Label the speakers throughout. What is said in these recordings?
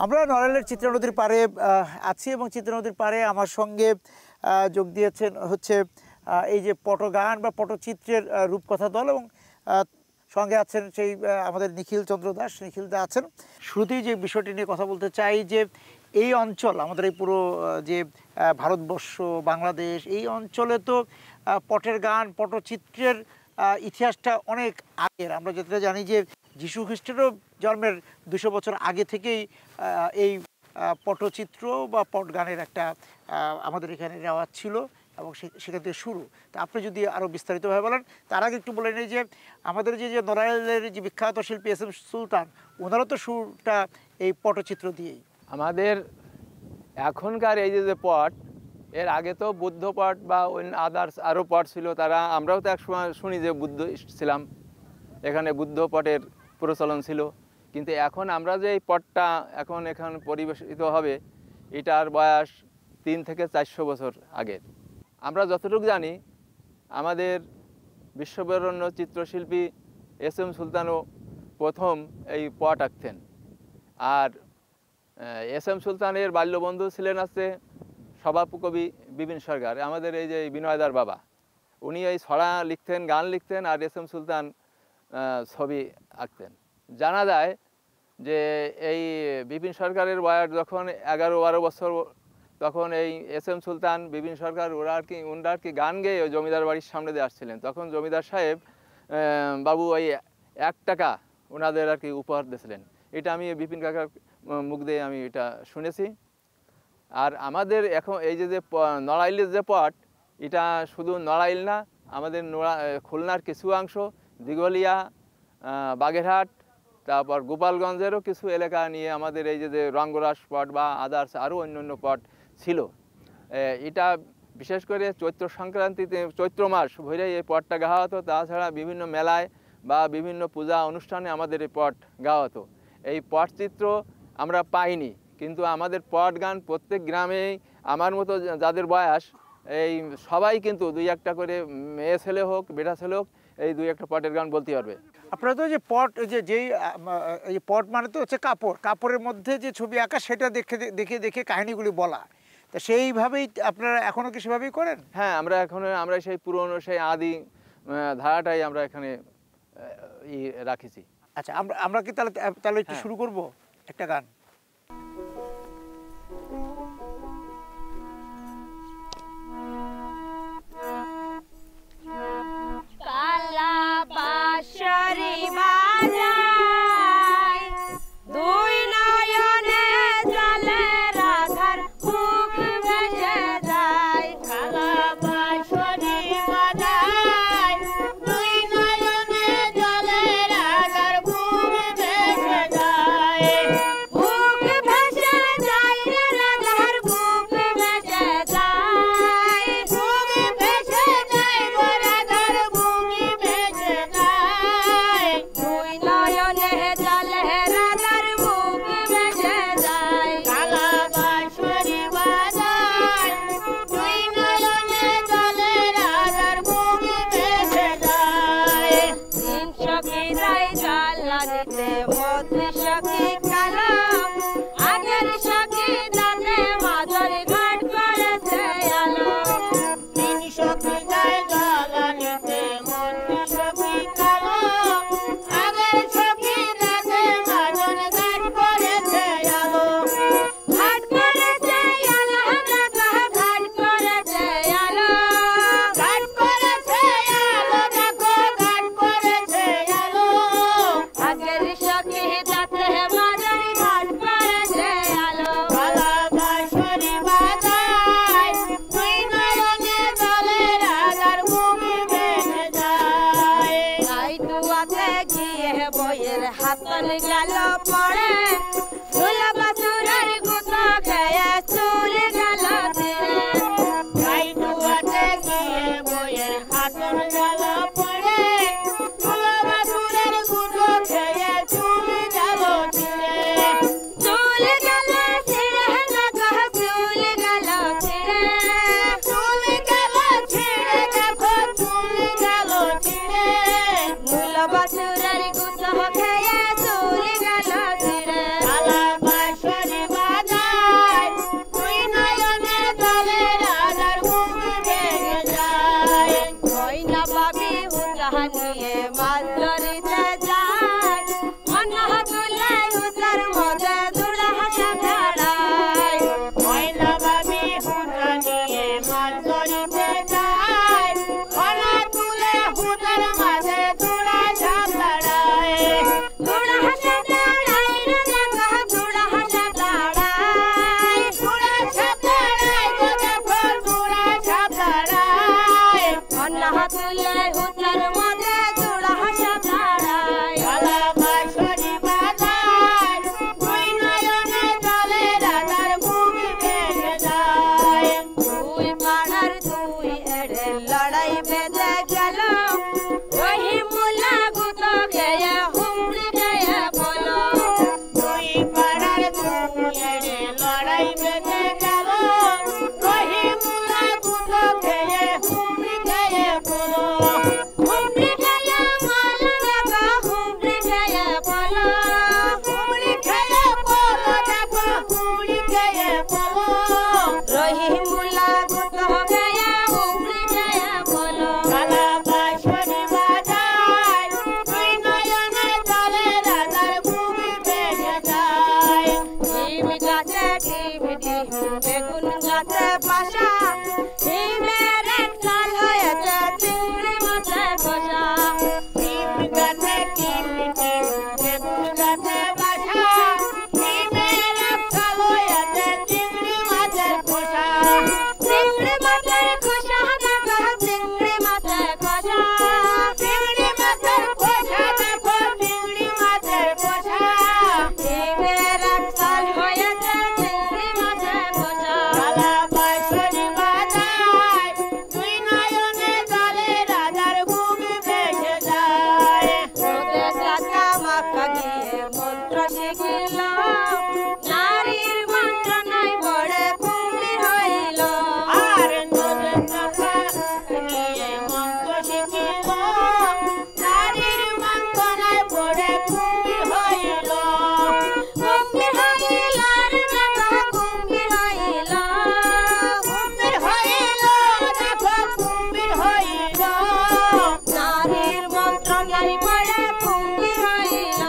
Speaker 1: আমরা নড়াইলের চিত্রা নদীর পাড়ে আছি এবং চিত্রা নদীর পাড়ে আমার সঙ্গে যোগ দিয়েছেন হচ্ছে এই যে পটগান বা পটচিত্রের রূপকথা দল এবং সঙ্গে আছেন সেই আমাদের নিখিল চন্দ্র দাস। নিখিল দা আছেন। শুরুতেই যে বিষয়টি নিয়ে কথা বলতে চাই যে এই অঞ্চল আমাদের এই পুরো যে ভারতবর্ষ বাংলাদেশ এই অঞ্চলে তো পটের গান পটচিত্রের ইতিহাসটা অনেক আগের। আমরা যেটা জানি যে যীশু খ্রিস্টেরও জন্মের 200 বছর আগে থেকেই এই পটচিত্র বা পট গানের একটা আমাদের এখানে রেওয়াজ ছিল এবং সেখান থেকে শুরু। তা আপনি যদি আরও বিস্তারিতভাবে বলেন। তার আগে একটু বলে নিই যে আমাদের যে নড়াইলের যে বিখ্যাত শিল্পী এস এম সুলতান ওনারও তো সুরটা এই পটচিত্র দিয়েই।
Speaker 2: আমাদের এখনকার এই যে পট এর আগে তো বুদ্ধ পট বা অন্য আদার্স আরও পট ছিল। তারা আমরাও তো একসময় শুনি যে বুদ্ধ ছিলাম, এখানে বুদ্ধ পটের প্রচলন ছিল। কিন্তু এখন আমরা যে এই পটটা এখন এখানে পরিবেশিত হবে এটার বয়স 300 থেকে 400 বছর আগের। আমরা যতটুকু জানি আমাদের বিশ্ববরেণ্য চিত্রশিল্পী এস এম সুলতানও প্রথম এই পট আঁকতেন। আর এস এম সুলতানের বাল্যবন্ধু ছিলেন আছে সভাকবি বিপিন সরকার, আমাদের এই যে বিনয়দার বাবা। উনি এই ছড়া লিখতেন, গান লিখতেন, আর এস এম সুলতান ছবি আঁকতেন। জানা যায় যে এই বিপিন সরকারের বয়স যখন 11-12 বছর তখন এই এস এম সুলতান বিপিন সরকার ওরা আর কি গান গেয়ে ওই জমিদার বাড়ির সামনে দিয়ে আসছিলেন। তখন জমিদার সাহেব বাবু ওই 1 টাকা ওনাদের আর কি উপহার দিয়েছিলেন। এটা আমি বিপিন কাকার মুখ দিয়ে আমি এটা শুনেছি। আর আমাদের এখন এই যে নড়াইলের যে পট এটা শুধু নড়াইল না, আমাদের খুলনার কিছু অংশ, দিঘলিয়া, বাগেরহাট, তারপর গোপালগঞ্জেরও কিছু এলাকা নিয়ে আমাদের এই যে রঙ্গরাস পট বা আদার্স আরও অন্য পট ছিল। এটা বিশেষ করে চৈত্র সংক্রান্তিতে চৈত্র মাস ভরে এই পটটা গাওয়া হতো। তাছাড়া বিভিন্ন মেলায় বা বিভিন্ন পূজা অনুষ্ঠানে আমাদের এই পট গাওয়া হতো। এই পটচিত্র আমরা পাইনি, কিন্তু আমাদের পট গান প্রত্যেক গ্রামেই আমার মতো যাদের বয়স এই সবাই কিন্তু 2-1টা করে মেয়ে ছেলে হোক বেটা ছেলে হোক এই 2-1টা পটের গান বলতে পারবে।
Speaker 1: আপনারা তো যে পট যেই পট মানে তো হচ্ছে কাপড়, কাপড়ের মধ্যে যে ছবি আঁকা সেটা দেখে দেখে কাহিনিগুলি বলা, তা সেইভাবেই আপনারা এখনও কি সেভাবেই করেন?
Speaker 2: হ্যাঁ, আমরা সেই পুরনো সেই আদি ধারাটাই আমরা এখানে রাখেছি।
Speaker 1: আচ্ছা, আমরা কি তাহলে একটু শুরু করব একটা গান।
Speaker 3: Oh গেল পড়ে ঢোল বাসুরের গুতো খেয়ে চুল গেল ছিঁড়ে গাই দুয়াতে গিয়ে বইয়ের হাতর গেল পড়ে ঢোল বাসুরের গুতো খেয়ে চুল গেল ছিঁড়ে চুল গেল ছিঁড়ে দেখো চুল গেল ছিঁড়ে চুল গেল ছিঁড়ে দেখো চুল গেল ছিঁড়ে ঢোল বাসুরের গুতো খেয়ে চুল গেল ছিঁড়ে কালা বাঁশরি বাজায় তুই নয়নে তলে রাজার মুখ ভেঙে যায় ময়না পাবি হুঁচা নিয়ে মাছ ধরিতে যায় মনা তুলে হুঁচার মধ্যে দুড়া হাসা দাঁড়ায় ময়না পাবি হুঁচা নিয়ে মাছ ধরিতে যায় মনা তুলে হুঁচার মাঝে দুড়া সাপ দাঁড়ায় দুড়া হাসা দাঁড়ায় রে দেখো দুড়া হাসা দাঁড়ায় দুড়া সাপ দাঁড়ায় গো দেখো দুড়া সাপ দাঁড়ায় মনা তুলে হুঁচার মধ্যে দুড়া হাসা দাঁড়ায় কালা বাঁশরি বাজায় তুই নয়নে জলে রাজার মুখ ভেঙে যায় দুই পাড়ার দুই এড়ে লড়াই বেঁধে গেল রহিমুল্লা গুতো খেয়ে হুমড়ি খেয়ে বলো দুই পাড়ার দুই এড়ে লড়াই বেঁধে গেল রহিমুল্লা গুতো খেয়ে হুমড়ি খেয়ে বলো হুমড়ি খেয়ে বলো দেখো হুমড়ি খেয়ে বলো হুমড়ি খেয়ে বলো দেখো হুমড়ি খেয়ে বলো রহিমুল্লা গুতো খেয়ে হুমড়ি খেয়ে বলো কালা বাঁশরি বাজায় তুই নয়নে জলে রাজার মুখ ভেঙে যায় ডিম গাছে ডিম ডিম বেগুন গাছে বাসা ডিমের এক চাল হয়েছে চিংড়ি মাছে বসা ডিম গাছে ডিম ডিম বেগুন গাছে বাসা ডিমের এক চাল হয়েছে চিংড়ি মাছের খোসা চিংড়ি মাছের খোসা দেখো চিংড়ি মাছের খোসা চিংড়ি মাছের খোসা দেখো চিংড়ি মাছের খোসা ডিমের এক চাল হয়েছে চিংড়ি মাছের খোসা কালা বাঁশরি বাজায় তুই নয়নে জলে রাজার মুখ ভেঙে যায় রোদে কাকা মাখা গিয়ে মন্ত্র শিখিল নারীর মন্ত্র নাই পড়ে কুম্ভীর হইল আর রোদে কাকা গিয়ে মন্ত্র শিখিল নারীর মন্ত্র নাই পড়ে কুম্ভীর হইল কুম্ভীর হইল রে দেখো কুম্ভীর হইল কুম্ভীর হইল দেখো কুম্ভীর হইল নারীর মন্ত্র নাই পড়ে কুম্ভীর হইল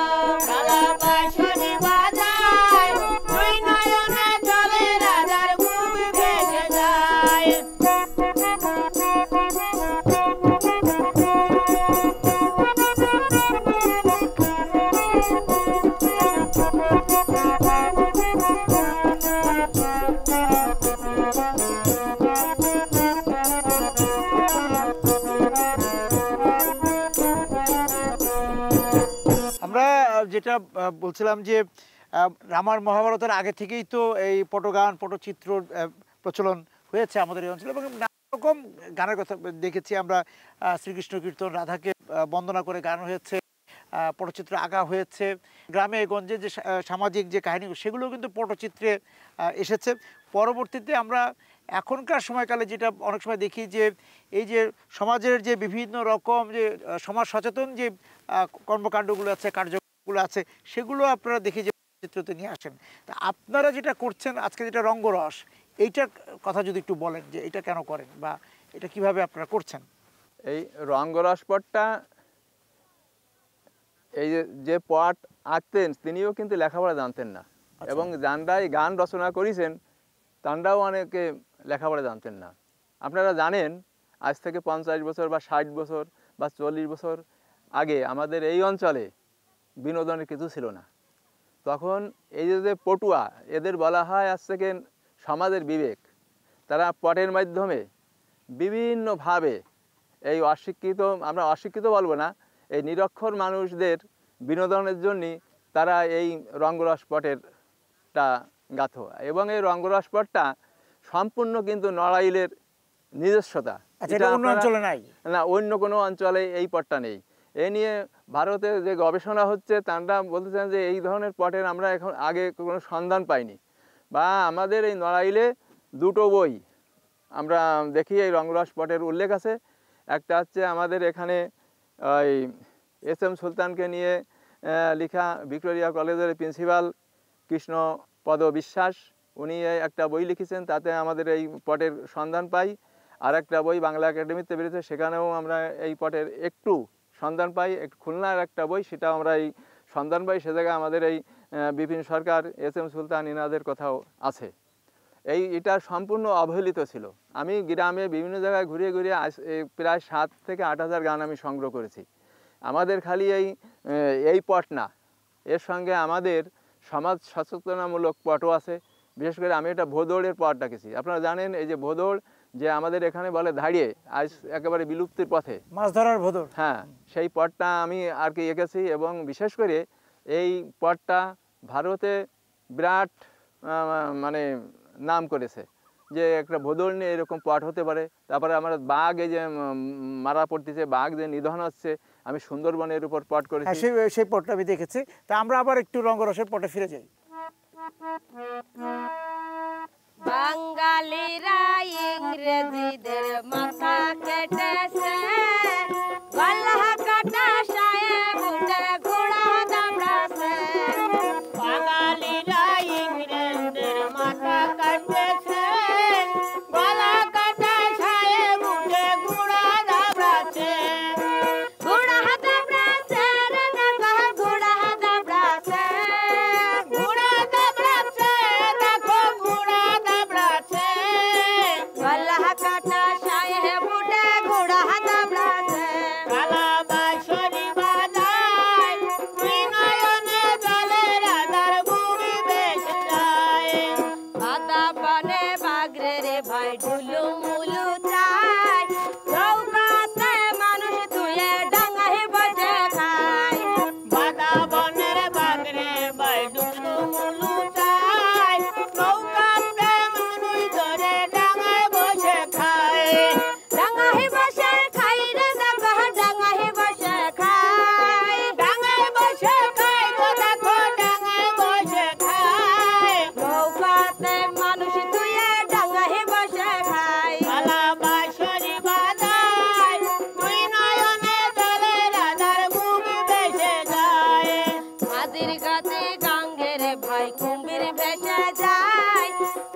Speaker 3: কালা বাঁশরি বাজায় তুই নয়নে জলে রাজার মুখ ভেঙে যায়
Speaker 1: আমরা যেটা বলছিলাম যে রামায়ণ মহাভারতের আগে থেকেই তো এই পটগান পটচিত্র প্রচলন হয়েছে আমাদের এই অঞ্চলে এবং নানা রকম গানের কথা দেখেছি আমরা শ্রীকৃষ্ণ কীর্তন রাধাকে বন্দনা করে গান হয়েছে পটচিত্র আঁকা হয়েছে গ্রামে গঞ্জে যে সামাজিক যে কাহিনী সেগুলো কিন্তু পটচিত্রে এসেছে পরবর্তীতে আমরা এখনকার সময়কালে যেটা অনেক সময় দেখি যে এই যে সমাজের যে বিভিন্ন রকম যে সমাজ সচেতন যে কর্মকাণ্ডগুলো আছে কার্যক্রমগুলো আছে সেগুলো আপনারা দেখি যে চিত্রতে নিয়ে আসেন তা আপনারা যেটা করছেন আজকে যেটা রঙ্গরস এইটার কথা যদি একটু বলেন যে এটা কেন করেন বা এটা কিভাবে আপনারা করছেন
Speaker 2: এই রঙ্গরস পটটা এই যে পট আঁকতেন তিনিও কিন্তু লেখাপড়া জানতেন না এবং যানরাই গান রচনা করেছেন তাঁরাও অনেকে লেখাপড়া জানতেন না আপনারা জানেন আজ থেকে 50 বছর বা 60 বছর বা 40 বছর আগে আমাদের এই অঞ্চলে বিনোদনের কিছু ছিল না তখন এই যে পটুয়া এদের বলা হয় আজ থেকে সমাজের বিবেক তারা পটের মাধ্যমে বিভিন্নভাবে এই অশিক্ষিত আমরা অশিক্ষিত বলবো না এই নিরক্ষর মানুষদের বিনোদনের জন্য তারা এই রঙ্গরস পটেরটা গাঁথো, এবং এই রঙ্গরস পটটা সম্পূর্ণ কিন্তু নড়াইলের নিজস্বতা।
Speaker 1: আচ্ছা, এটা অন্য অঞ্চলে নাই?
Speaker 2: না, অন্য কোনো অঞ্চলে এই পটটা নেই। এ নিয়ে ভারতে যে গবেষণা হচ্ছে তারা বলতেছেন যে এই ধরনের পটের আমরা এখন আগে কোনো সন্ধান পাইনি, বা আমাদের এই নড়াইলে দুটো বই আমরা দেখি এই রঙ্গরস পটের উল্লেখ আছে। একটা হচ্ছে আমাদের এখানে ওই এস.এম. সুলতানকে নিয়ে লেখা ভিক্টোরিয়া কলেজের প্রিন্সিপাল কৃষ্ণপদ বিশ্বাস, উনি একটা বই লিখেছেন, তাতে আমাদের এই পটের সন্ধান পাই। আর একটা বই বাংলা একাডেমিতে বেরিয়েছে, সেখানেও আমরা এই পটের একটু সন্ধান পাই। খুলনার একটা বই, সেটাও আমরা এই সন্ধান পাই। সে জায়গায় আমাদের এই বিপিন সরকার, এস.এম. সুলতান ইনাদের কথাও আছে। এটা সম্পূর্ণ অবহেলিত ছিল। আমি গ্রামে বিভিন্ন জায়গায় ঘুরিয়ে ঘুরিয়ে প্রায় 7,000 থেকে 8,000 গান আমি সংগ্রহ করেছি। আমাদের খালি এই পট না, এর সঙ্গে আমাদের সমাজ সচেতনামূলক পটও আছে। বিশেষ করে আমি এটা ভোদড়ের পট ডাকেছি। আপনারা জানেন এই যে ভোদড়, যে আমাদের এখানে বলে দাঁড়িয়ে, আজ একেবারে বিলুপ্তির পথে,
Speaker 1: মাছ ধরার ভোদড়।
Speaker 2: হ্যাঁ, সেই পটটা আমি আর কি এঁকেছি। এবং বিশেষ করে এই পটটা ভারতে বিরাট মানে নাম করেছে যে একটা ভোদড় নিয়ে এরকম পট হতে পারে। তারপরে আমার বাঘ, এই যে মারা পড়তেছে, বাঘ যে নিধন হচ্ছে, আমি সুন্দরবনের উপর পট করেছি।
Speaker 1: সেই পটটা আমি দেখেছি। তা আমরা আবার একটু রঙ্গরসের পটে ফিরে যাই।
Speaker 3: বাঙালিরা ইংরেজিদের মাথা কেটেছে, গলা কাটা সাহেব উঠে ঘোড়া দামড়াছে। বাঙালিরা ইংরেজদের মাথা কাটেছে, গলা কাটা সাহেব উঠে ঘোড়া দামড়াছে। ঘোড়া দামড়াছে রে দেখো, ঘোড়া দামড়াছে, ঘোড়া দামড়াছে দেখো, ঘোড়া দামড়াছে। গলা কাটা সাহেব উঠে ঘোড়া দামড়াছে। কালা বাঁশরি বাজায়, নয়নে জলে রাধার বুড়ি বেশে যায়। বাদা বনে বাগরে রে ভাই ঢুলু মুলু চাই, চৌকাতে মানুষ ধুয়ে ডাঙায় বসে খায়। বাদা বনের বাগরে ভাই ঢুলু মুলু চাই, চৌকাতে মানুষ ধরে ডাঙায় বসে খায়। ডাঙায় বসে খাই রে দেখো, ডাঙায় বসে খাই, ডাঙায় বসে খাই গো দেখো, ডাঙায় বসে খাই। চৌকাতে মানুষ ধুয়ে ডাঙায় বসে খায়। কালা বাঁশরি বাজায়, নয়নে জলে রাধার বুড়ি বেশে যায়। মাঝির কাছে গাঙ্গের ভাই কুম্ভীর ভেসে যায়,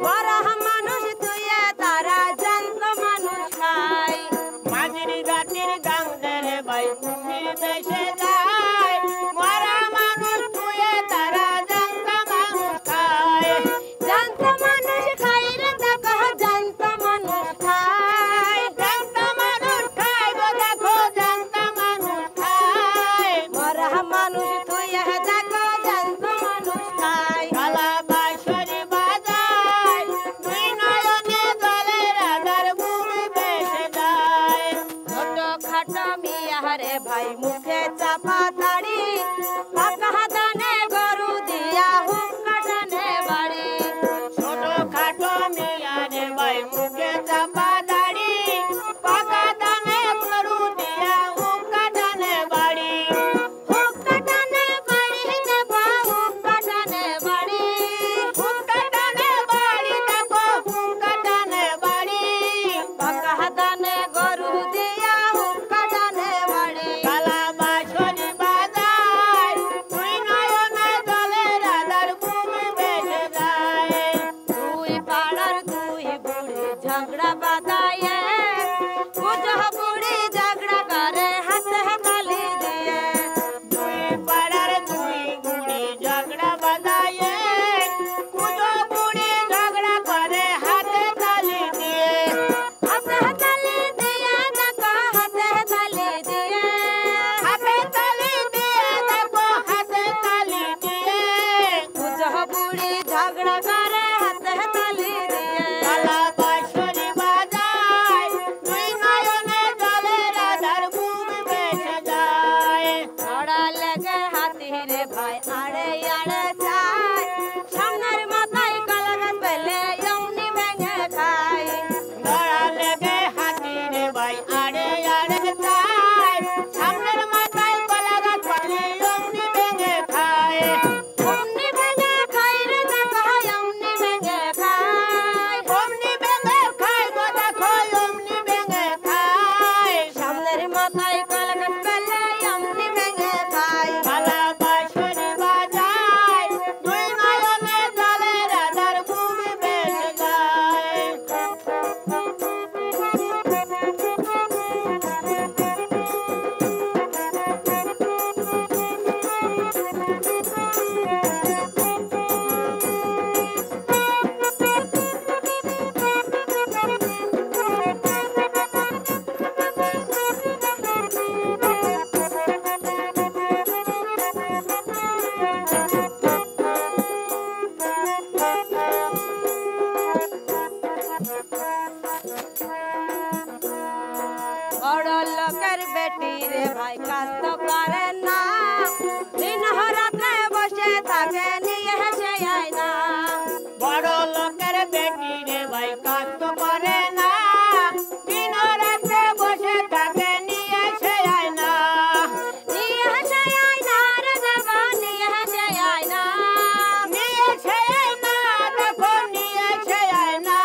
Speaker 3: বড় মানুষ ধুয়ে তারা জ্যান্ত মানুষ খায়। মাঝির গাতির গাঙ্গের ভাই কুম্ভীর ভেসে যায়, বড় মানুষ ধুয়ে তারা জ্যান্ত মানুষ খায়। জ্যান্ত মানুষ খাই রে দেখো, জ্যান্ত মানুষ খায়, জ্যান্ত মানুষ খায় গো দেখো, জ্যান্ত মানুষ খায়। মরা মানুষ ধুয়ে দেখো, জ্যান্ত মানুষ খায়। কালা বাঁশরি বাজায়, নয়নে জলে রাধার বুড়ি বেশে যায়। ছোট খাটো মিয়া রে ভাই মুখে চাপা দাড়ি, পাকা দানে গরু দিয়া হুক্কা টানে বাড়ি। ছোট খাটো মিয়া রে ভাই মুখে চাপা দাড়ি, পাকা দানে গরু দিয়া হুক্কা টানে বাড়ি। হুক্কা টানে বাড়ি দেখো, হুক্কা টানে বাড়ি, হুক্কা টানে বাড়ি দেখো, হুক্কা টানে বাড়ি। পাকা দানে গরু দিয়া হুক্কা টানে বাড়ি। কালা বাঁশরি বাজায়, নয়নে জলে রাধার বুড়ি
Speaker 4: বড় লোকের বেটি রে ভাই কাজ তো করে না, দিন রাতে বসে থাকে নিয়ে হেসে আয়না।
Speaker 3: বড় লোকের বেটি রে ভাই কাজ তো করে না, দিন রাতে বসে থাকে নিয়ে সে আয়না।
Speaker 4: নিয়ে হেসে আয়না রে দেবা নিয়ে হেসে আয়না,
Speaker 3: নিয়ে সে আয়না দেখো নিয়ে সে আয়না।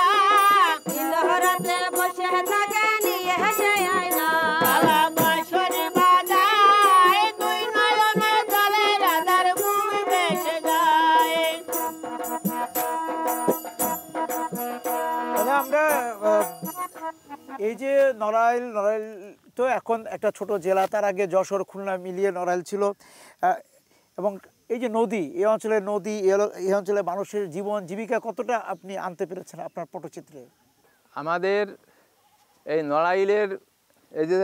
Speaker 4: দিন রাতে বসে থাকে নিয়ে হেসে আয়না।
Speaker 3: কালা বাঁশরি বাজায় দুই নয়নে জলে রাধার মুখ ভেসে যায়।
Speaker 1: তাহলে আমরা এই যে নড়াইল তো এখন একটা ছোট জেলা, তার আগে যশোর খুলনা মিলিয়ে নড়াইল ছিল, এবং এই যে নদী, এই অঞ্চলের নদী, এই অঞ্চলের মানুষের জীবন জীবিকা কতটা আপনি আনতে পেরেছেন আপনার পটচিত্রে?
Speaker 2: আমাদের এই নড়াইলের এই যে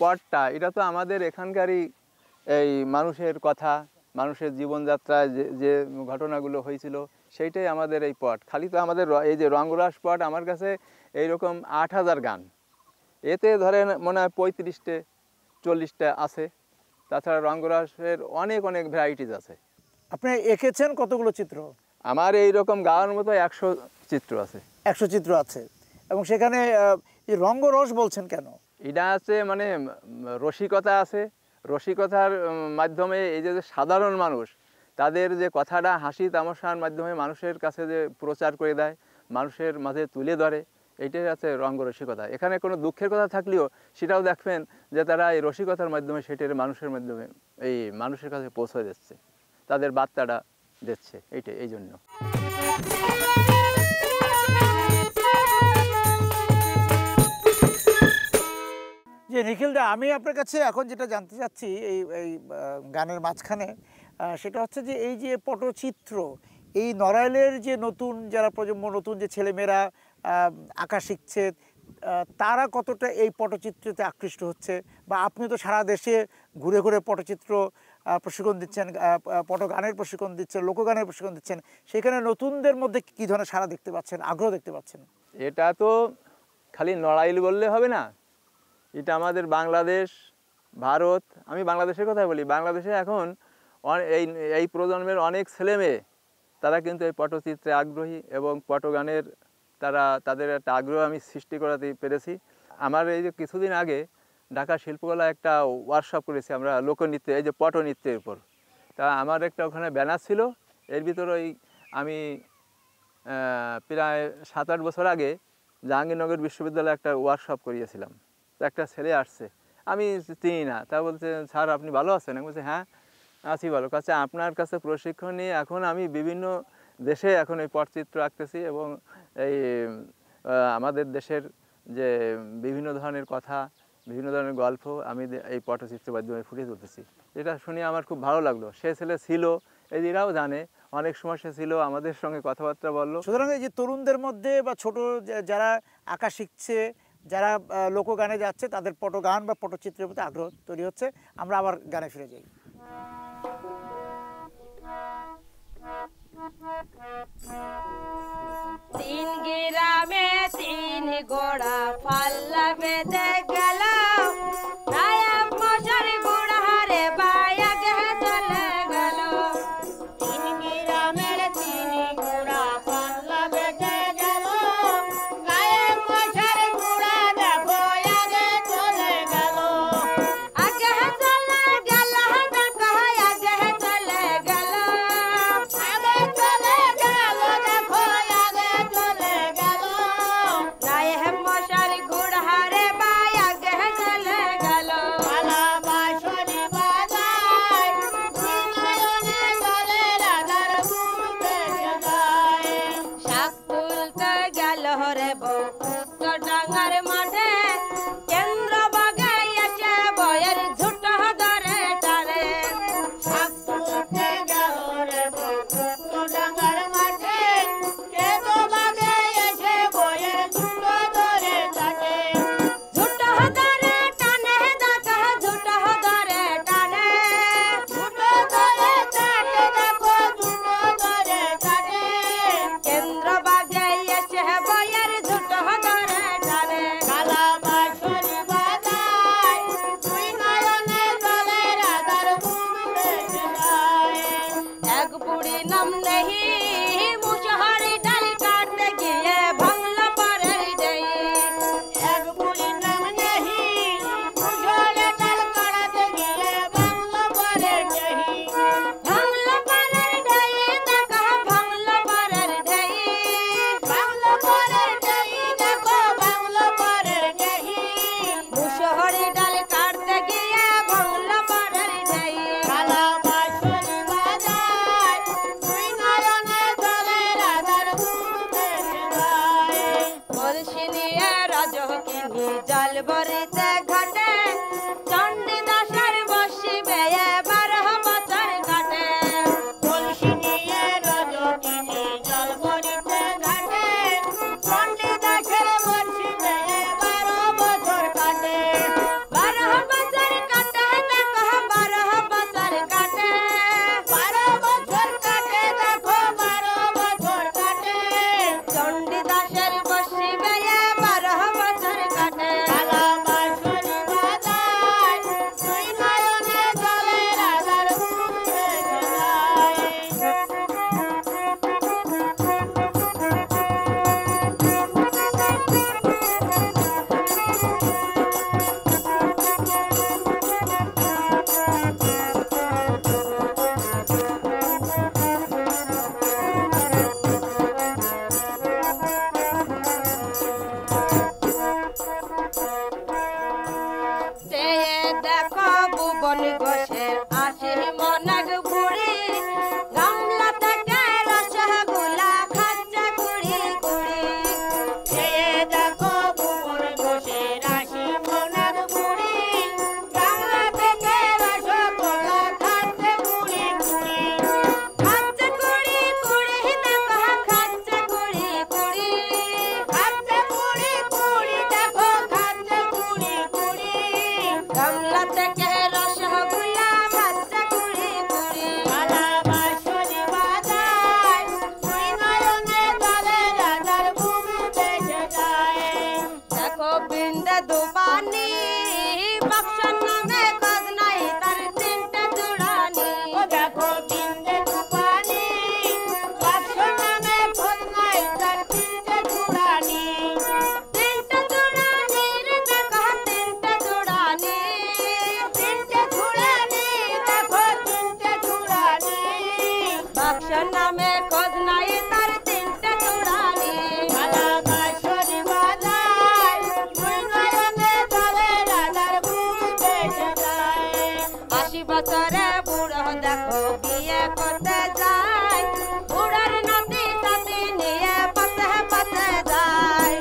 Speaker 2: পটটা, এটা তো আমাদের এখানকারই এই মানুষের কথা, মানুষের জীবনযাত্রায় যে ঘটনাগুলো হয়েছিল সেইটাই আমাদের এই পট। খালি তো আমাদের এই যে রঙ্গরাস পট আমার কাছে এইরকম 8000 গান, এতে ধরেন মনে হয় 35-40টা আছে। তাছাড়া রঙ্গরাসের অনেক ভ্যারাইটিস আছে।
Speaker 1: আপনি এঁকেছেন কতগুলো চিত্র?
Speaker 2: আমার এইরকম গাওয়ার মতো 100 চিত্র আছে।
Speaker 1: 100 চিত্র আছে, এবং সেখানে এই রঙ্গরস বলছেন কেন?
Speaker 2: এটা আছে মানে রসিকতা আছে, রসিকতার মাধ্যমে এই যে সাধারণ মানুষ তাদের যে কথাটা হাসি তামাশার মাধ্যমে মানুষের কাছে যে প্রচার করে দেয়, মানুষের মাঝে তুলে ধরে, এইটাই আছে রঙ্গরসিকতা। এখানে কোনো দুঃখের কথা থাকলেও সেটাও দেখবেন যে তারা এই রসিকতার মাধ্যমে সেটার মানুষের মাধ্যমে এই মানুষের কাছে পৌঁছে দিচ্ছে, তাদের বার্তাটা দিচ্ছে, এইটাই এই জন্য।
Speaker 1: যে নিখিলদা, আমি আপনার কাছে এখন যেটা জানতে চাচ্ছি এই গানের মাঝখানে, সেটা হচ্ছে যে এই যে পটচিত্র, এই নড়াইলের যে নতুন যারা প্রজন্ম, নতুন যে ছেলেমেয়েরা আঁকা শিখছে, তারা কতটা এই পটচিত্রতে আকৃষ্ট হচ্ছে? বা আপনি তো সারা দেশে ঘুরে ঘুরে পটচিত্র প্রশিক্ষণ দিচ্ছেন, পটগানের প্রশিক্ষণ দিচ্ছেন, লোকগানের প্রশিক্ষণ দিচ্ছেন, সেখানে নতুনদের মধ্যে কী ধরনের সাড়া দেখতে পাচ্ছেন, আগ্রহ দেখতে পাচ্ছেন?
Speaker 2: এটা তো খালি নড়াইল বললে হবে না, এটা আমাদের বাংলাদেশ, ভারত। আমি বাংলাদেশের কথাই বলি, বাংলাদেশে এখন এই প্রজন্মের অনেক ছেলে মেয়ে তারা কিন্তু এই পটচিত্রে আগ্রহী, এবং পটগানের তাদের একটা আগ্রহ আমি সৃষ্টি করাতে পেরেছি। আমার এই যে কিছুদিন আগে ঢাকা শিল্পকলা একটা ওয়ার্কশপ করেছি আমরা লোকনৃত্য, এই যে পটনৃত্যের উপর। তা আমার একটা ওখানে ব্যানার ছিল, এর ভিতরে আমি প্রায় 7-8 বছর আগে জাহাঙ্গীরনগর বিশ্ববিদ্যালয়ে একটা ওয়ার্কশপ করিয়েছিলাম। তো একটা ছেলে আসছে, আমি চিনি না, তা বলছে, স্যার আপনি ভালো আছেন? আমি বলছি হ্যাঁ আছি ভালো। কাছে আপনার কাছে প্রশিক্ষণ নিয়ে এখন আমি বিভিন্ন দেশে এখন এই পটচিত্র আঁকতেছি, এবং এই আমাদের দেশের যে বিভিন্ন ধরনের কথা, বিভিন্ন ধরনের গল্প আমি এই পটচিত্রের মাধ্যমে ফুটিয়ে তুলতেছি। এটা শুনে আমার খুব ভালো লাগলো। সে ছেলে ছিল, এরাও জানে, অনেক সময় সে ছিল, আমাদের সঙ্গে কথাবার্তা বললো।
Speaker 1: সুতরাং এই যে তরুণদের মধ্যে বা ছোট যারা আঁকা শিখছে, যারা লোকগানে যাচ্ছে, তাদের পটগান বা পটচিত্রের প্রতি আগ্রহ তৈরি হচ্ছে। আমরা আবার গানে ফিরে যাই।
Speaker 4: তিন গ্রামে তিন গোড়া পাল্লা বেঁধে গেল, নায়ক মশার গোড়া রে বায়া গে চলে গেল।
Speaker 3: তিন গ্রামের তিন ঘোড়া পাল্লা বেঁধে গেল, গায়ের মশার ঘোড়া দেখো আগে চলে গেল।
Speaker 4: আগে চলে গেল দেখো আগে চলে গেল,
Speaker 3: আগে চলে গেল দেখো আগে চলে গেল।
Speaker 4: নায়ক মশার গোড়া রে বায়া গে চলে গেল।
Speaker 3: কালা বাঁশরি বাজায় দুই নয়নে জলে রাধার মুখ ভেসে যায়।
Speaker 4: শাক তুলতে গেল রে বউ উত্তর ডাঙ্গার মাঠে, কেন্দ্র বাগে এসে বয়ের ঝুটো ধরে টানে।
Speaker 3: শাক তুলতে গেল রে বউ ডাঙ্গার মাঠে, কেঁদো বাগে এসে বইয়ের ঝুটো ধরে থাকে।
Speaker 4: ঝুটো ধরে টানে দেখা ঝুটো ধরে টানে,
Speaker 3: ঝুটো ধরে থাকে দেখো ঝুটো ধরে থাকে।
Speaker 4: কেন্দ্র বাগে এসে বয়ের ঝুটো ধরে টানে।
Speaker 3: কালা
Speaker 4: জল ভরিতে ঘাটে চণ্ডী দাসের বসিবে 12 বছর কাটে
Speaker 3: কলসি নিয়ে রজকিনী জল ভরিতে ঘাটে চণ্ডী দাসের বর্ষিতে 12 বছর কাটে
Speaker 4: 12 বছর কাটে দেখো 12 বছর কাটে
Speaker 3: 12 বছর কাটে দেখো 12 বছর কাটে
Speaker 4: চণ্ডী দাসের বসিবে 12 বছর কাটে
Speaker 3: কালা বাঁশরি বাজায় দুই নয়নে জলে রাজার ঘুরে যায়
Speaker 4: সে দেখো ভুবন ঘোষের 80 মনক বুড়ি গামলা থেকে রসগোল্লা খাচ্ছে কুড়ি কুড়ি
Speaker 3: সে দেখো ভুবন বসে রাশি মনের বুড়ি বাংলা থেকে রসগোল্লা খাচ্ছে কুড়ি কুড়ি
Speaker 4: খাচ্ছে কুড়ি কুড়ি দেখো খাচ্ছে কুড়ি কুড়ি
Speaker 3: খাচ্ছে কুড়ি কুড়ি দেখো খাচ্ছে কুড়ি কুড়ি
Speaker 4: গামলা থেকে রসগোল্লা খাচ্ছে কুড়ি কুড়ি
Speaker 3: কালা বাঁশরি বাজায় দুই নয়নে জলে রাজার ভূমি ভেসে যায়
Speaker 4: দেখো বিন্দে দুবানি বাক্সর নামে কাজ নাই তার 3টে জোড়ানি
Speaker 3: ও দেখো বিন্দে দুপানি বাক্স নামে খোঁজ নাই তার 3টে চূড়ানি
Speaker 4: 3টে জোড়ানি রে দেখো 3টে জোড়ানি
Speaker 3: 3টে চূড়ানি দেখো 3টে চূড়ানি
Speaker 4: বাক্সর নামে খোঁজ নাই তার 3টে জোড়ানি
Speaker 3: কালা বাঁশরি বাজায় দুই নয়নে জলে রাজার ভূমি ভেসে যায়
Speaker 4: 80 বছরে বুড়ো দেখো বিয়ে করতে যায় বুড়ার নাতি সাথী নিয়ে পাশে পাশে যায়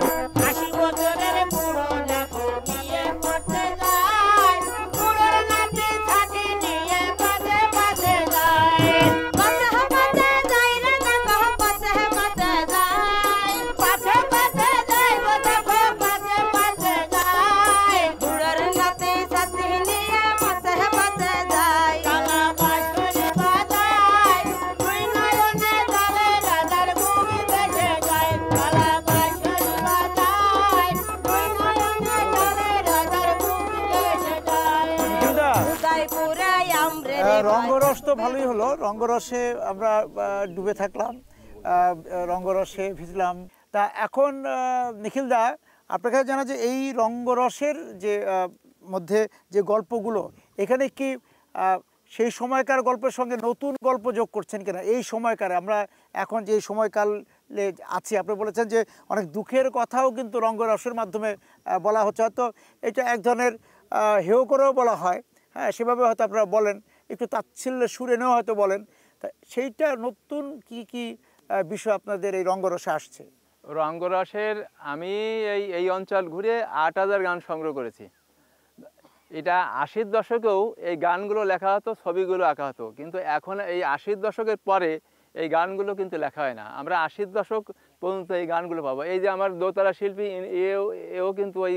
Speaker 3: 80 বছরের বুড়ো দেখো বিয়ে করতে যায় বুড়োর নাতি ছাতি নিয়ে পাশে পাশে যায়
Speaker 4: পাশে পাশে যায় রে দেখো পাশে পাশে যায়
Speaker 3: পাশে পাশে যায় গো দেখো পাশে পাশে যায়
Speaker 4: বুড়োর নাতি সাথী নিয়ে পাশে পাশে যায়
Speaker 3: কালা বাঁশরি বাজায় দুই নয়নে জলে রাজার ভূমি ভেসে যায় কালা বাঁশরি বাজায় দুই নয়নে জলে রাজার ভূমি ভেসে যায়
Speaker 1: নিখিলদা,
Speaker 4: উদয়পুরে আমরে
Speaker 1: রঙ্গরস তো ভালোই হলো, রঙ্গরসে আমরা ডুবে থাকলাম, রঙ্গরসে ভিজলাম। তা এখন নিখিলদা, আপনার কাছে জানা যে এই রঙ্গরসের যে মধ্যে যে গল্পগুলো, এখানে কি সেই সময়কার গল্পের সঙ্গে নতুন গল্প যোগ করছেন কিনা? এই সময়কারে আমরা এখন যে সময়কালে আছি, আপনি বলেছেন যে অনেক দুঃখের কথাও কিন্তু রঙ্গরসের মাধ্যমে বলা হচ্ছে, হয়তো এটা এক ধরনের হেয় করেও বলা হয়, হ্যাঁ সেভাবে হয়তো আপনারা বলেন, একটু তাচ্ছিল্যের সুরে নেও হয়তো বলেন। তা সেইটা নতুন কি কি বিষয় আপনাদের এই রঙ্গরসে আসছে?
Speaker 2: রঙ্গরসের আমি এই অঞ্চল ঘুরে 8000 গান সংগ্রহ করেছি। এটা 80-র দশকেও এই গানগুলো লেখা হতো, ছবিগুলো আঁকা হতো, কিন্তু এখন এই 80-র দশকের পরে এই গানগুলো কিন্তু লেখা হয় না। আমরা 80-র দশক পর্যন্ত এই গানগুলো পাবো। এই যে আমার দোতারা শিল্পী, এও কিন্তু ওই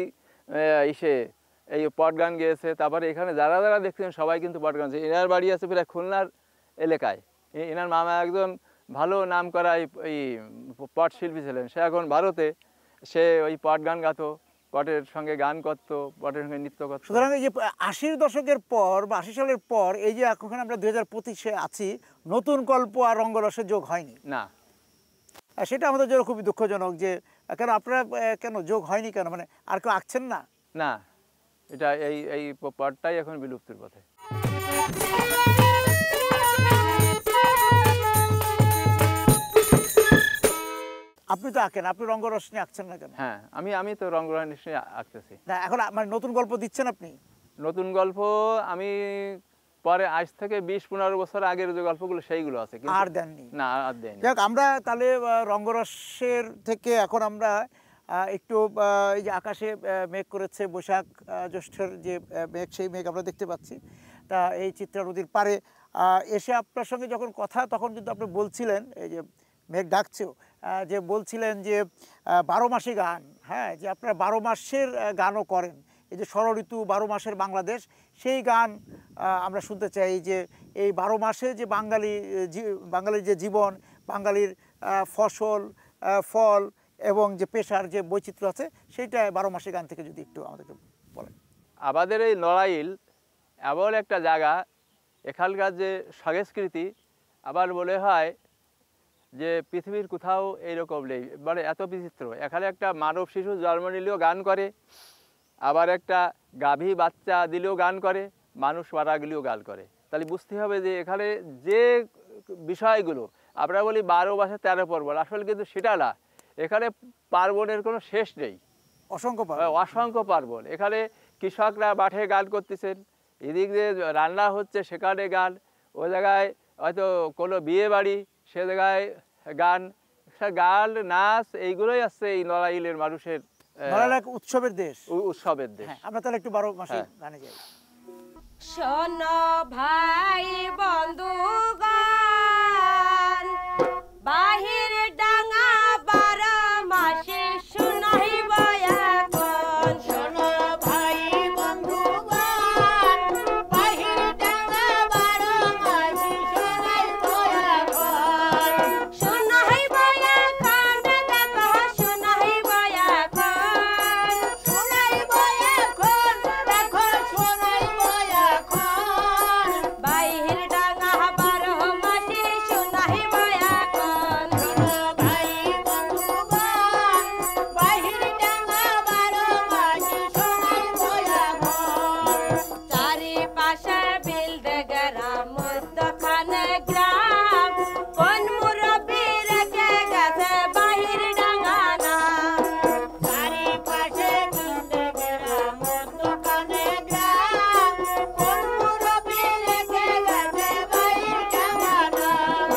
Speaker 2: এই পট গান গেয়েছে। তারপরে এখানে যারা যারা দেখছেন সবাই কিন্তু পট গান, এনার বাড়ি আছে প্রায় খুলনার এলাকায়। এনার মামা একজন ভালো নাম করা এই পট শিল্পী ছিলেন, সে এখন ভারতে, সে ওই পট গান গাতো, পটের সঙ্গে গান করতো, পটের সঙ্গে নৃত্য করতো।
Speaker 1: সুতরাং এই যে 80-র দশকের পর বা 80 সালের পর এই যে এখন আমরা 2025-এ আছি, নতুন গল্প আর রঙ্গরসে যোগ হয়নি
Speaker 2: না,
Speaker 1: সেটা আমাদের জন্য খুবই দুঃখজনক। যে কেন আপনারা কেন যোগ হয়নি কেন, মানে আর কেউ আঁকছেন না?
Speaker 2: না, এটা এই পটটাই এখন বিলুপ্তির পথে।
Speaker 1: আপনি তো আঁকেন, আপনি রঙ্গরস নিয়ে আঁকছেন না কেন?
Speaker 2: হ্যাঁ, আমি তো রঙ্গরস নিয়ে আঁকতেছি।
Speaker 1: না এখন মানে নতুন গল্প দিচ্ছেন আপনি?
Speaker 2: নতুন গল্প আমি পরে আজ থেকে 20-15 বছর আগের যে গল্পগুলো সেইগুলো আছে,
Speaker 1: আর দেননি?
Speaker 2: না, আর দেয়নি।
Speaker 1: যাক, আমরা তাহলে রঙ্গরসের থেকে এখন আমরা একটু এই যে আকাশে মেঘ করেছে, বৈশাখ জ্যৈষ্ঠের যে মেঘ, সেই মেঘ আমরা দেখতে পাচ্ছি। তা এই চিত্রা নদীর পাড়ে এসে আপনার সঙ্গে যখন কথা, তখন কিন্তু আপনি বলছিলেন, এই যে মেঘ ডাকছেও, যে বলছিলেন যে 12 মাসে গান, হ্যাঁ, যে আপনারা 12 মাসের গানও করেন। এই যে ষড়ঋতু, 12 মাসের বাংলাদেশ, সেই গান আমরা শুনতে চাই। যে এই 12 মাসে যে বাঙালির যে জীবন, বাঙালির ফসল, ফল এবং যে পেশার যে বৈচিত্র্য আছে, সেইটা 12 মাসের গান থেকে যদি একটু আমাদেরকে বলেন।
Speaker 2: আমাদের এই নড়াইল এমন একটা জায়গা, এখানকার যে সংস্কৃতি আবার মনে হয় যে পৃথিবীর কোথাও এইরকম নেই, মানে এত বিচিত্র। এখানে একটা মানব শিশু জন্ম নিলেও গান করে, আবার একটা গাভী বাচ্চা দিলেও গান করে, মানুষ মারা গেলেও গান করে। তাহলে বুঝতে হবে যে এখানে যে বিষয়গুলো আমরা বলি 12 মাসে 13 পার্বণ, আসলে কিন্তু সেটা না। এখানে পার্বণের কোনো শেষ নেই, অসংখ্য পার্বণ। এখানে কৃষকরা মাঠে গান করতেছেন, এদিক দিয়ে রান্না হচ্ছে সেখানে গান, ওই জায়গায় হয়তো কোনো বিয়ে বাড়ি, সে জায়গায় গান, নাচ, এইগুলোই আসছে এই নড়াইলের মানুষের
Speaker 1: উৎসবের দেশ,
Speaker 2: উৎসবের দেশ।
Speaker 1: আমরা তাহলে একটু 12 মাসে গানে যাই।
Speaker 4: শোনো ভাই বন্ধুগণ, বাহির ডাঙা 12 মাসে শুনাইব এখন।
Speaker 3: শোনো ভাই বন্ধুগণ, বাহির ডাঙা 12 মাসে শুনাইব এখন।
Speaker 4: শুনাইব এখন, দেখো শুনাইব এখন।
Speaker 3: শুনাইব এখন, দেখো শুনাইব এখন।
Speaker 4: বাহির ডাঙা 12 মাসে শুনাইব এখন।
Speaker 3: শোনো ভাই বন্ধুগণ, বাহির ডাঙা 12 মাসে শুনাইব এখন।
Speaker 4: চারিপাশে বিল গ্রাম, মধ্যখানে গ্রাম, কোন মুরব্বি রেখে গেছে বাহির ডাঙা নাম।
Speaker 3: চারিপাশে বিন্দগ্রাম, মধ্যখানে গ্রাম, কোন মুরব্বি রেখে গেছে বাহির ডাঙা নাম।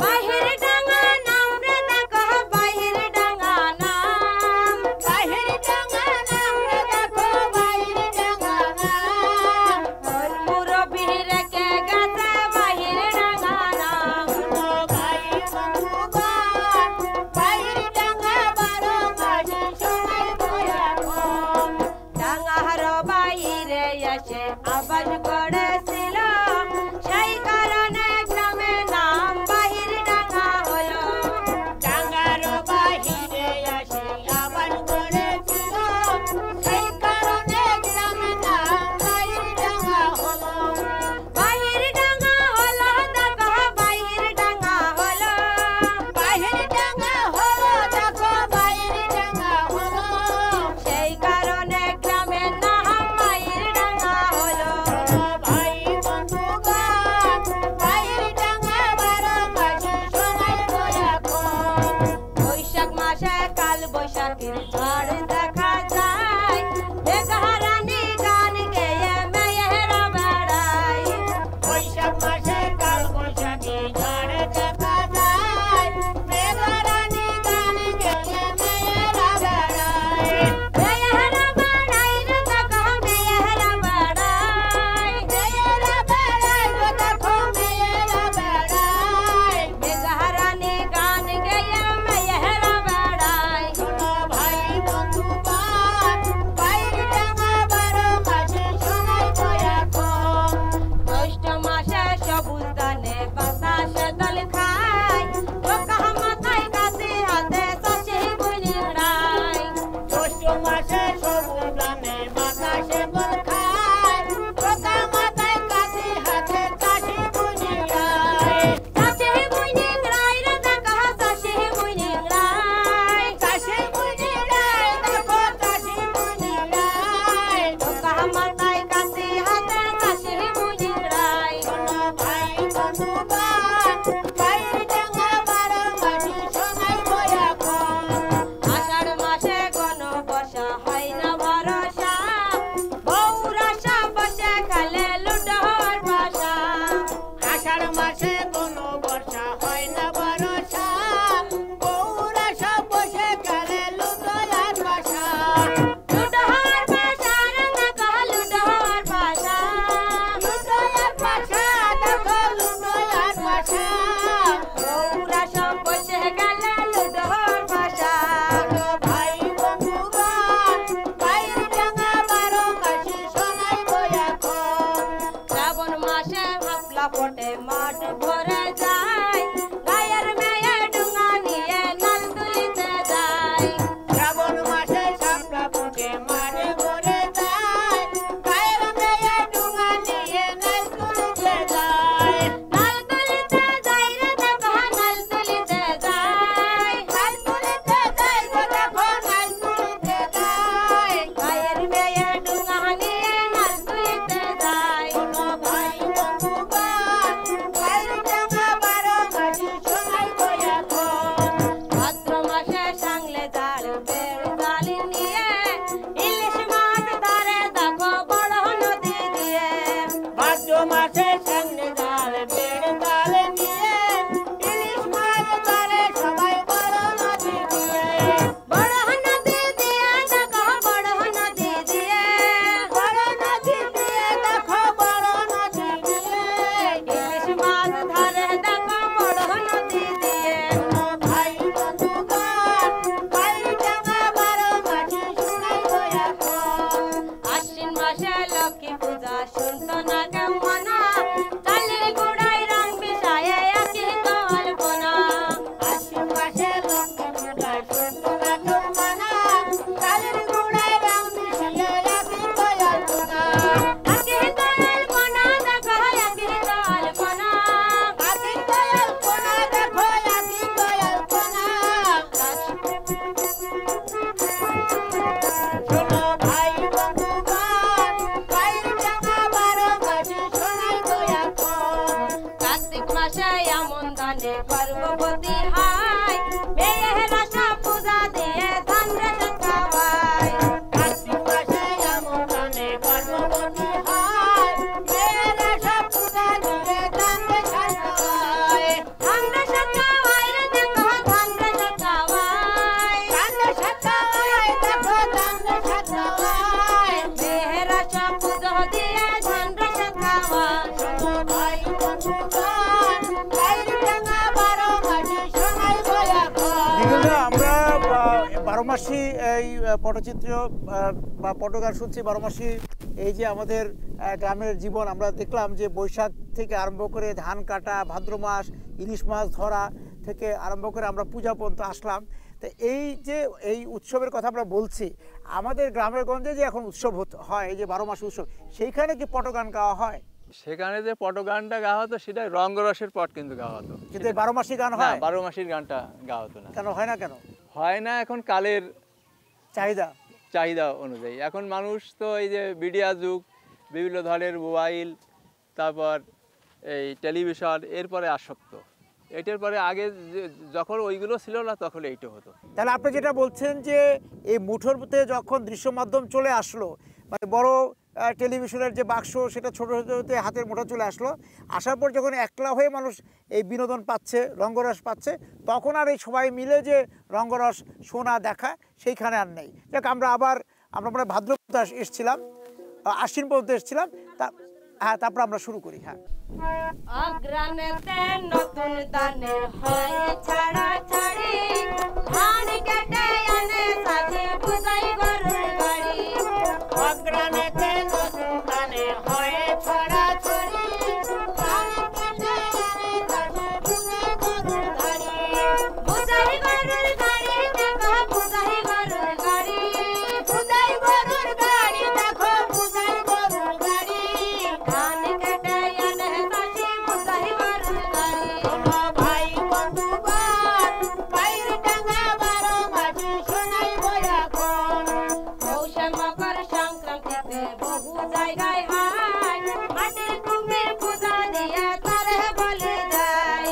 Speaker 4: বাহির ডাঙা নাম রে দেখো, বাহির ডাঙা নাম।
Speaker 3: বাহির ডাঙা নাম রে দেখো, বাহির ডাঙা নাম।
Speaker 4: কোন মুরব্বি রেখে গেছে বাহির ডাঙা নাম।
Speaker 3: শোনো ভাই বন্ধুগণ, বাহির ডাঙা 12 মাসে শুনাইব এখন।
Speaker 4: ডাঙার বাইরে এসে আবাজ করেছিল, সেই কারণে গ্রামের নাম বাহির ডাঙা হলো।
Speaker 3: ডাঙার বাহিরে আসে আবার করেছিল, সেই কারণে গ্রামের নাম বাহির ডাঙা হলো।
Speaker 4: বাহির ডাঙা হলো, দেখো বাহির ডাঙা হলো।
Speaker 3: বাহির ডাঙা হলো, দেখো বাহির ডাঙা হলো।
Speaker 4: সেই কারণে গ্রামের নাম বাহির ডাঙা হলো।
Speaker 3: শোনো ভাই মাসে সামনে জাল বেড় জাল নিয়ে ইলিশ মাছ ধরে সবাই বড় নদী দিয়ে
Speaker 4: বড় নদী দিয়ে দেখো বড় নদী দিয়ে
Speaker 3: বড় নদী দিয়ে দেখো বড় নদী দিয়ে
Speaker 4: ইলিশ মাছ ধরে দেখো বড় নদী দিয়ে
Speaker 3: ভাই বন্ধুগণ ভাই জামা বারো মাসি শুনাই বয়া
Speaker 4: আশ্বিন মাসে লক্ষ্মী পূজা শুনতো না কেমন তালের গোড়ায় রং মিশায়ে একই কল্পনা
Speaker 3: আশ্বিন মাসে লক্ষ্মী পূজা শুনতো না কেমনা কালের গোড়ায় রং মিশিয়ে রাখি কল্পনা
Speaker 4: একই কল্পনা দেখো একই কল্পনা
Speaker 3: আকি কল্পনা দেখো আকি কল্পনা শোনো ভাই বন্ধুগণ ভাই জামা বারো মাসি শোনাই বয়া
Speaker 4: কার্তিক মাসে এমন দানে গর্ভবতী হয় মেয়ের আশা পূজা দিয়ে ধান রেখে খাওয়ায়
Speaker 3: কার্তিক মাসে এমন গানে গর্ভবতী হয় মেয়েরা সব পূজা দিয়ে জানতে খায়
Speaker 4: ধান রেখে খাওয়ায় রে দেখো ধান রেখে খাওয়ায়
Speaker 3: জানতে খায় দেখো জানতে খায়
Speaker 4: মেয়ের আশা পূজা দিয়ে ধান রেখে খাওয়ায়
Speaker 3: ভাই বন্ধুগণ ভাই জামা বারো মাসি শোনাই বয়া
Speaker 1: দীঘলদা আমরা বারো মাসি এই পটচিত্র বা পটগান শুনছি বারো মাসি এই যে আমাদের গ্রামের জীবন আমরা দেখলাম যে বৈশাখ থেকে আরম্ভ করে ধান কাটা ভাদ্র মাস ইলিশ মাছ ধরা থেকে আরম্ভ করে আমরা পূজা পর্যন্ত আসলাম। তো এই যে এই উৎসবের কথা আমরা বলছি আমাদের গ্রামের গঞ্জে যে এখন উৎসব হয় এই যে বারো মাস উৎসব সেইখানে কি পটগান গাওয়া হয়?
Speaker 2: সেখানে যে পটগানটা গাওয়া হতো সেটা রঙ্গরসের পট কিন্তু গাওয়া হতো।
Speaker 1: কিন্তু এই বারো মাসি গান
Speaker 2: না,
Speaker 1: হয়
Speaker 2: 12 মাসির গানটা গাওয়া হতো না।
Speaker 1: কেন হয় না কেন?
Speaker 2: হয় না এখন কালের
Speaker 1: চাহিদা
Speaker 2: চাহিদা অনুযায়ী। এখন মানুষ তো এই যে মিডিয়া যুগ, বিভিন্ন ধরনের মোবাইল, তারপর এই টেলিভিশন, এরপরে আসক্ত। এটার পরে আগে যখন ওইগুলো ছিল না তখন এইটা হতো।
Speaker 1: তাহলে আপনি যেটা বলছেন যে এই মুঠোতে যখন দৃশ্য মাধ্যম চলে আসলো মানে বড় টেলিভিশনের যে বাক্স সেটা ছোটো হতে হতে হাতের মুঠো চলে আসলো, আসার পর যখন একলা হয়ে মানুষ এই বিনোদন পাচ্ছে রঙ্গরস পাচ্ছে তখন আর এই সবাই মিলে যে রঙ্গরস শোনা দেখা সেইখানে আর নেই। যাক আমরা মানে ভাদ্র এসেছিলাম আশ্বিন পর্যন্ত এসেছিলাম হ্যাঁ তারপর আমরা শুরু করি। হ্যাঁ
Speaker 4: অগ্রাণেতে নতুন দানের হয় ছাড়া ছাড়ি ধান কেটে আনে সাজি বুঝাই গরুর গাড়ি
Speaker 3: অগ্রাণেতে নতুন গানে হয় ছড়া ছড়ি ধান কেটে আনে সাজি বুঝাই গরুর গাড়ি
Speaker 4: বুঝাই গরুর গাড়ি দেখো বুঝাই গরুর গাড়ি
Speaker 3: বুঝাই গরুর গাড়ি দেখো বুঝাই গরুর গাড়ি
Speaker 4: ধান কেটে আনে সাজি বুঝাই গরুর গাড়ি
Speaker 3: শোনো ভাই বন্ধুগণ বাইর ডাঙ্গা বারো মাসি শোনাই বয়া
Speaker 4: পৌষ মকর সংক্রান্তিতে বহু জায়গায় হয় মাটির কুমির পূজা দিয়ে তারে বলে যায়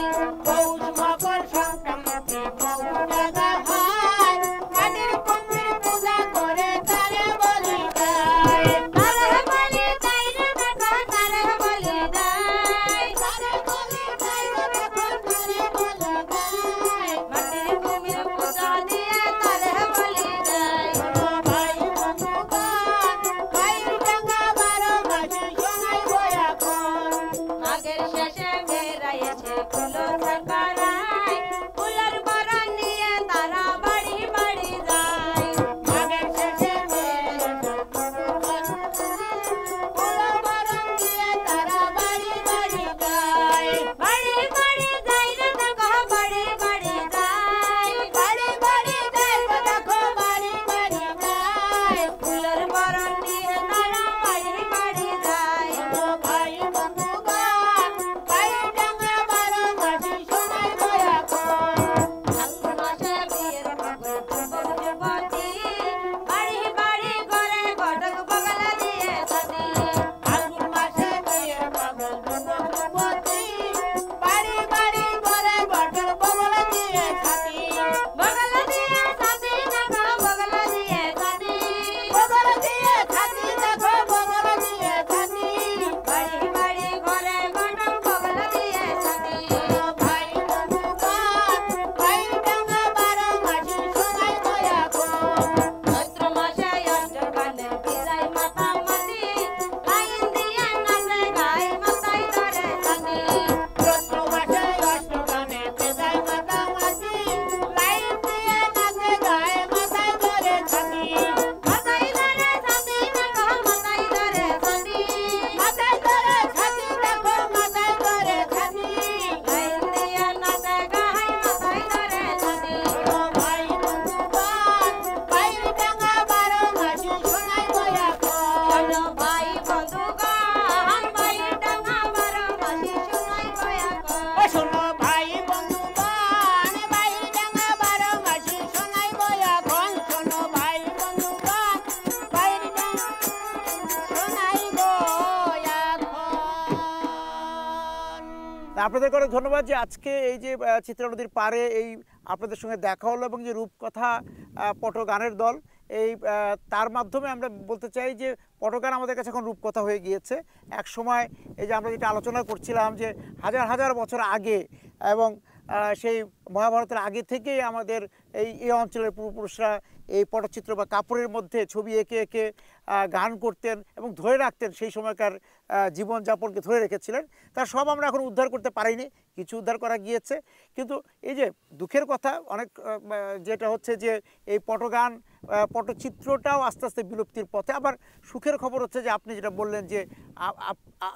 Speaker 3: পৌষ মকর সংক্রান্তি বহু জায়গা হয় মাটির কুমির পূজা করে তারে বলি যায়
Speaker 4: তারে বলে যায় রে দেখো তারে বলে যায়
Speaker 3: তারে বলি যায় দেখো তারে বলি যায়
Speaker 4: মাটির কুমির পূজা দিয়ে তারে বলে যায়
Speaker 3: শোনো ভাই বন্ধুগণ বাইর ডাঙ্গা বারো
Speaker 1: আপনাদেরকে অনেক ধন্যবাদ যে আজকে এই যে চিত্রা নদীর পাড়ে এই আপনাদের সঙ্গে দেখা হলো এবং যে রূপকথা পটগানের দল এই তার মাধ্যমে আমরা বলতে চাই যে পটগান আমাদের কাছে এখন রূপকথা হয়ে গিয়েছে। এক সময় এই যে আমরা যেটা আলোচনা করছিলাম যে হাজার হাজার বছর আগে এবং সেই মহাভারতের আগে থেকেই আমাদের এই অঞ্চলের পূর্বপুরুষরা এই পটচিত্র বা কাপড়ের মধ্যে ছবি এঁকে এঁকে গান করতেন এবং ধরে রাখতেন, সেই সময়কার জীবনযাপনকে ধরে রেখেছিলেন। তার সব আমরা এখন উদ্ধার করতে পারিনি, কিছু উদ্ধার করা গিয়েছে। কিন্তু এই যে দুঃখের কথা অনেক যেটা হচ্ছে যে এই পটগান পটচিত্রটাও আস্তে আস্তে বিলুপ্তির পথে। আবার সুখের খবর হচ্ছে যে আপনি যেটা বললেন যে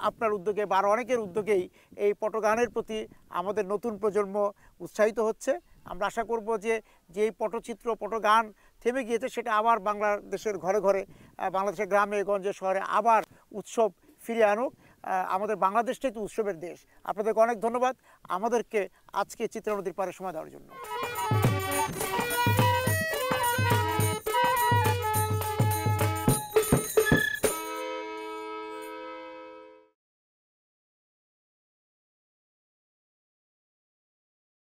Speaker 1: আপনার উদ্যোগে বা অনেকের উদ্যোগেই এই পটগানের প্রতি আমাদের নতুন প্রজন্ম উৎসাহিত হচ্ছে। আমরা আশা করব যে যেই পটচিত্র পটগান থেমে গিয়েছে সেটা আবার বাংলাদেশের ঘরে ঘরে, বাংলাদেশের গ্রামে গঞ্জে শহরে আবার উৎসব ফিরিয়ে আনুক। আমাদের বাংলাদেশটাই তো উৎসবের দেশ। আপনাদেরকে অনেক ধন্যবাদ আমাদেরকে আজকে চিত্রা নদীর পাড়ে সময় দেওয়ার জন্য।